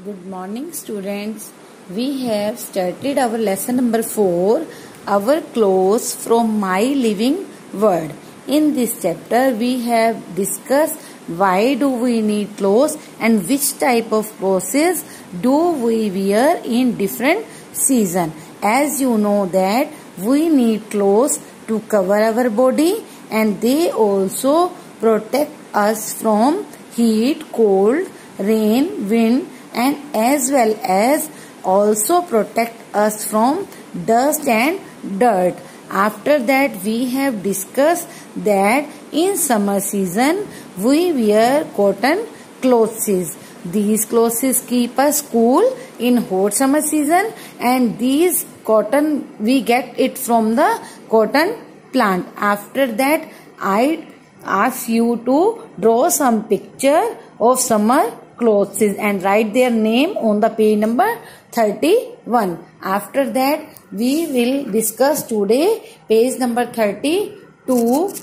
Good morning, students. We have started our lesson number 4, Our Clothes from My Living World. In this chapter, we have discussed why do we need clothes and which type of clothes do we wear in different season. As you know that we need clothes to cover our body and they also protect us from heat, cold, rain, wind, and as well as also protect us from dust and dirt. After that, we have discussed that in summer season we wear cotton clothes. These clothes keep us cool in hot summer season, and these cotton we get it from the cotton plant. After that, I ask you to draw some picture of summer clothes and write their name on the page number 31. After that, we will discuss today page number 32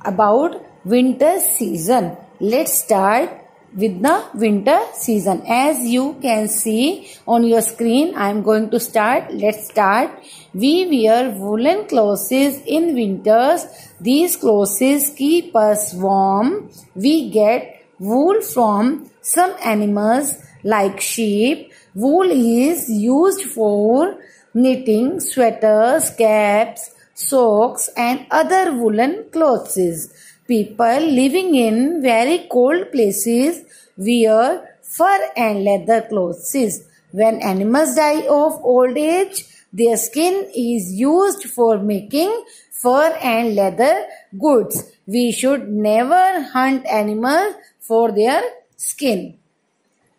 about winter season. Let's start with the winter season. As you can see on your screen, I am going to start. Let's start. We wear woolen clothes in winters. These clothes keep us warm. We get wool from some animals like sheep. Wool is used for knitting sweaters, caps, socks and other woolen clothes. People living in very cold places wear fur and leather clothes. When animals die of old age, their skin is used for making fur and leather goods. We should never hunt animals for their skin.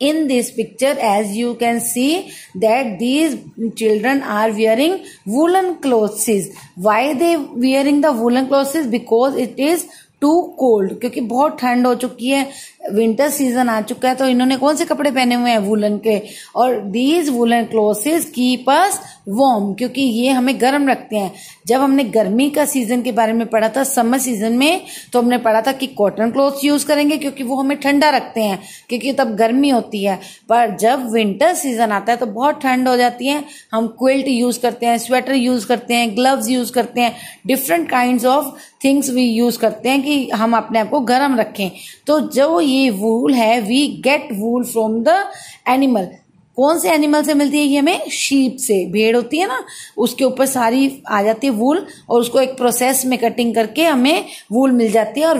In this picture, as you can see that these children are wearing woolen clothes. Why they wearing the woolen clothes? Because it is too cold, क्योंकि बहुत ठंड हो चुकी है, winter season आ चुका है, तो इन्होंने कौन से कपड़े पहने हुए हैं? वुलन के. और these woollen clothes keep us warm, क्योंकि ये हमें गर्म रखते हैं. जब हमने गर्मी का सीजन के बारे में पढ़ा था समर सीजन में, तो हमने पढ़ा था कि कॉटन क्लोथ्स यूज करेंगे क्योंकि वो हमें ठंडा रखते हैं, क्योंकि तब गर्मी होती है. पर जब विंटर सीजन आता है तो बहुत ठंड हो जाती है, हम क्विल्ट यूज करते हैं, स्वेटर यूज करते हैं, ग्लव्स यूज करते हैं, different kinds of things we use करते हैं कि हम अपने आप को गर्म रखें. तो जो ये वूल है, we get wool from the animal. कौन से एनिमल से मिलती है? ये हमें शीप से, भेड़ होती है ना, उसके ऊपर सारी आ जाती है वूल, और उसको एक प्रोसेस में कटिंग करके हमें वूल मिल जाती है. और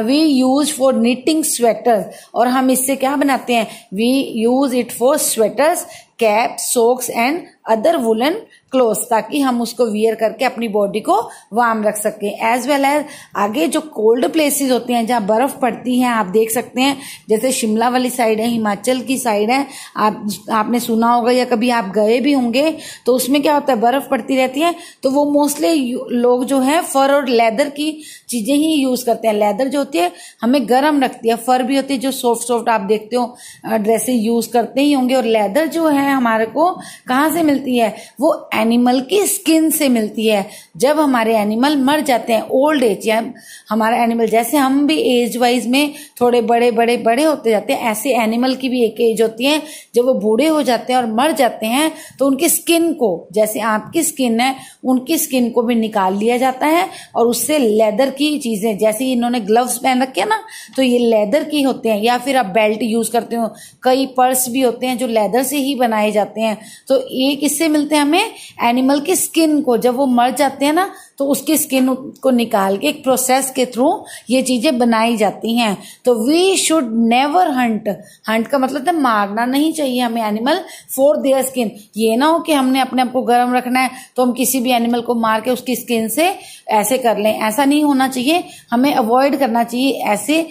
we use for knitting sweater, और हम इससे क्या बनाते हैं? We use it for sweaters, cap, socks and other woollen clothes, ताकि हम उसको वियर करके अपनी बॉडी को वार्म रख सकें. एज वेल एज आगे जो कोल्ड प्लेसेस होती हैं जहाँ बर्फ पड़ती है, आप देख सकते हैं, जैसे शिमला वाली साइड है, हिमाचल की साइड है, आपने सुना होगा या कभी आप गए भी होंगे, तो उसमें क्या होता है? बर्फ पड़ती रहती है, तो वो मोस्टली लोग जो है फर और लेदर की चीजें ही यूज करते हैं. लेदर जो होती है हमें गर्म रखती है, फर भी होती है जो सॉफ्ट सॉफ्ट, आप देखते हो ड्रेसेस यूज करते ही होंगे. और लेदर जो है हमारे को कहाँ से मिलती है? वो एनिमल की स्किन से मिलती है. जब हमारे एनिमल मर जाते हैं, ओल्ड एज, या हमारा एनिमल, जैसे हम भी एज वाइज में थोड़े बड़े होते जाते हैं, ऐसे एनिमल की भी एक एज होती है. जब वो बूढ़े हो जाते हैं और मर जाते हैं, तो उनकी स्किन को, जैसे आपकी स्किन है, उनकी स्किन को भी निकाल लिया जाता है और उससे लेदर की चीजें, जैसे इन्होंने ग्लव्स पहन रखे हैं ना, तो ये लेदर की होते हैं. या फिर आप बेल्ट यूज करते हो, कई पर्स भी होते हैं जो लेदर से ही बनाए जाते हैं. तो ये किससे मिलते हैं? हमें एनिमल की स्किन को. जब वो मर जाते हैं ना, तो उसकी स्किन को निकाल के एक प्रोसेस के थ्रू ये चीजें बनाई जाती हैं. तो we should never hunt. Hunt का मतलब है मारना नहीं चाहिए हमें एनिमल फॉर देयर स्किन. ये ना हो कि हमने अपने आप को गर्म रखना है तो हम किसी भी एनिमल को मार के उसकी स्किन से ऐसे कर लें. ऐसा नहीं होना चाहिए, हमें अवॉइड करना चाहिए ऐसे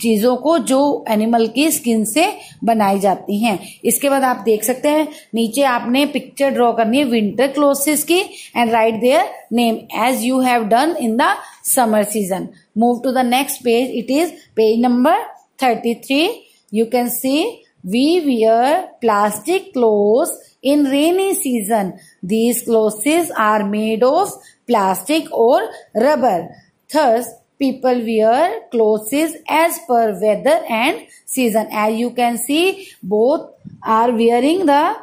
चीजों को जो एनिमल की स्किन से बनाई जाती हैं. इसके बाद आप देख सकते हैं नीचे आपने पिक्चर ड्रॉ करनी है विंटर क्लोथ्स की and write their name as you have done in the summer season. Move to the next page. It is page number 33. You can see we wear plastic clothes in rainy season. These clothes are made of plastic or rubber. Thus, people wear clothes as per weather and season. As you can see, both are wearing the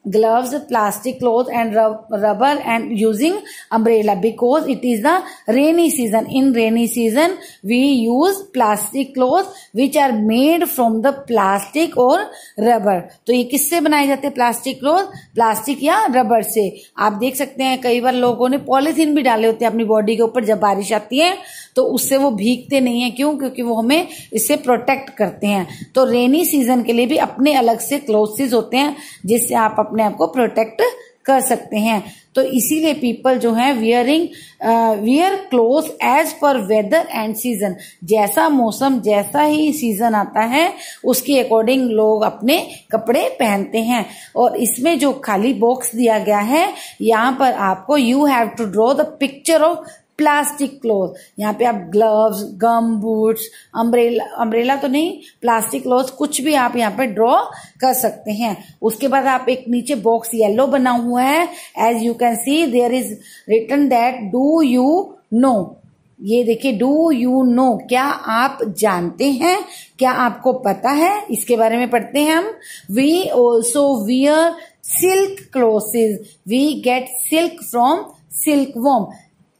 gloves, plastic clothes and rubber and using umbrella because it is the rainy season. In rainy season we use plastic clothes which are made from the plastic or rubber. तो ये किससे बनाए जाते हैं plastic cloth? Plastic या rubber से. आप देख सकते हैं कई बार लोगों ने पॉलिथीन भी डाले होते हैं अपनी बॉडी के ऊपर. जब बारिश आती है तो उससे वो भीगते नहीं है. क्यों? क्योंकि वो हमें इससे प्रोटेक्ट करते हैं. तो रेनी सीजन के लिए भी अपने अलग से क्लोथ्स होते हैं जिससे आप अपने आप को प्रोटेक्ट कर सकते हैं. तो इसीलिए पीपल जो है wear cloth as per weather and season. जैसा मौसम, जैसा ही सीजन आता है उसके अकॉर्डिंग लोग अपने कपड़े पहनते हैं. और इसमें जो खाली बॉक्स दिया गया है यहाँ पर आपको you have to draw the picture of plastic cloth. यहाँ पे आप ग्लव्स, गम बूट्स, अम्ब्रेला तो नहीं, प्लास्टिक क्लोथ कुछ भी आप यहाँ पे ड्रॉ कर सकते हैं. उसके बाद आप एक नीचे बॉक्स येलो बना हुआ है. As you can see there is written that do you know. ये देखिए, डू यू नो, क्या आप जानते हैं, क्या आपको पता है. इसके बारे में पढ़ते हैं हम. We also wear silk clothes. We get silk from silk worm.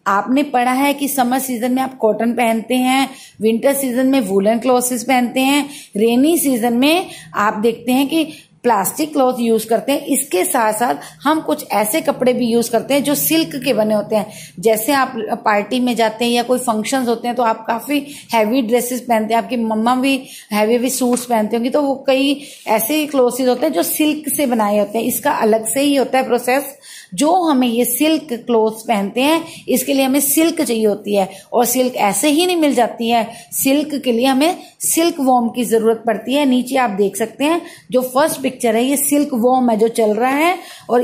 आपने पढ़ा है कि समर सीजन में आप कॉटन पहनते हैं, विंटर सीजन में वूलन क्लॉथ्स पहनते हैं, रेनी सीजन में आप देखते हैं कि प्लास्टिक क्लॉथ यूज करते हैं. इसके साथ साथ हम कुछ ऐसे कपड़े भी यूज करते हैं जो सिल्क के बने होते हैं. जैसे आप पार्टी में जाते हैं या कोई फंक्शंस होते हैं तो आप काफी हैवी ड्रेसेस पहनते हैं. आपकी मम्मा भी हैवी सूट्स पहनते होंगी. तो वो कई ऐसे क्लॉथ्स होते हैं जो सिल्क से बनाए होते हैं. इसका अलग से ही होता है प्रोसेस. जो हमें ये सिल्क क्लोथ्स पहनते हैं इसके लिए हमें सिल्क चाहिए होती है. और सिल्क ऐसे ही नहीं मिल जाती है. सिल्क के लिए हमें सिल्क वॉर्म की जरूरत पड़ती है. नीचे आप देख सकते हैं जो फर्स्ट पिक्चर है ये सिल्क वॉर्म है जो चल रहा है. और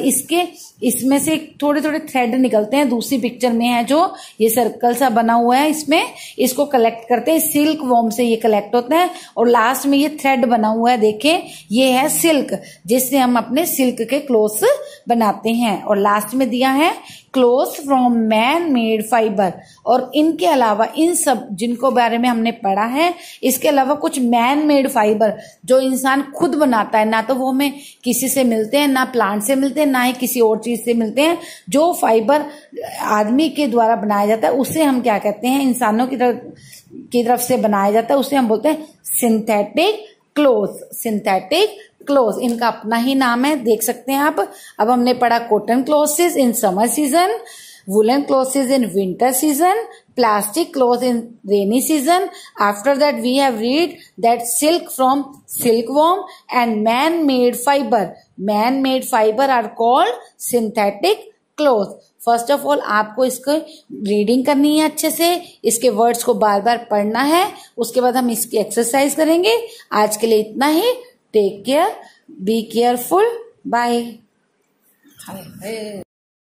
इसमें से थोड़े थोड़े थ्रेड निकलते हैं. दूसरी पिक्चर में है जो ये सर्कल सा बना हुआ है, इसमें इसको कलेक्ट करते हैं. सिल्क वॉर्म से ये कलेक्ट होता है. और लास्ट में ये थ्रेड बना हुआ है, देखें, ये है सिल्क जिससे हम अपने सिल्क के क्लोथ्स बनाते हैं. और लास्ट में दिया है clothes from man made fibre. और इनके अलावा इन सब जिनको बारे में हमने पढ़ा है, इसके अलावा कुछ मैन मेड फाइबर जो इंसान खुद बनाता है. ना तो वो हमें किसी से मिलते हैं, ना प्लांट से मिलते हैं, ना ही किसी और चीज से मिलते हैं. जो फाइबर आदमी के द्वारा बनाया जाता है उसे हम क्या कहते हैं, इंसानों की तरफ से बनाया जाता है, उसे हम बोलते हैं सिंथेटिक क्लोथ. सिंथेटिक क्लोथ इनका अपना ही नाम है, देख सकते हैं आप. अब हमने पढ़ा cotton clothes in summer season, woolen clothes in winter season, plastic clothes in rainy season. After that we have read that silk from silkworm and man-made fiber. Man-made fiber are called synthetic cloth. First of all आपको इसको reading करनी है अच्छे से, इसके words को बार बार पढ़ना है. उसके बाद हम इसकी एक्सरसाइज करेंगे. आज के लिए इतना ही. Take care, be careful, bye.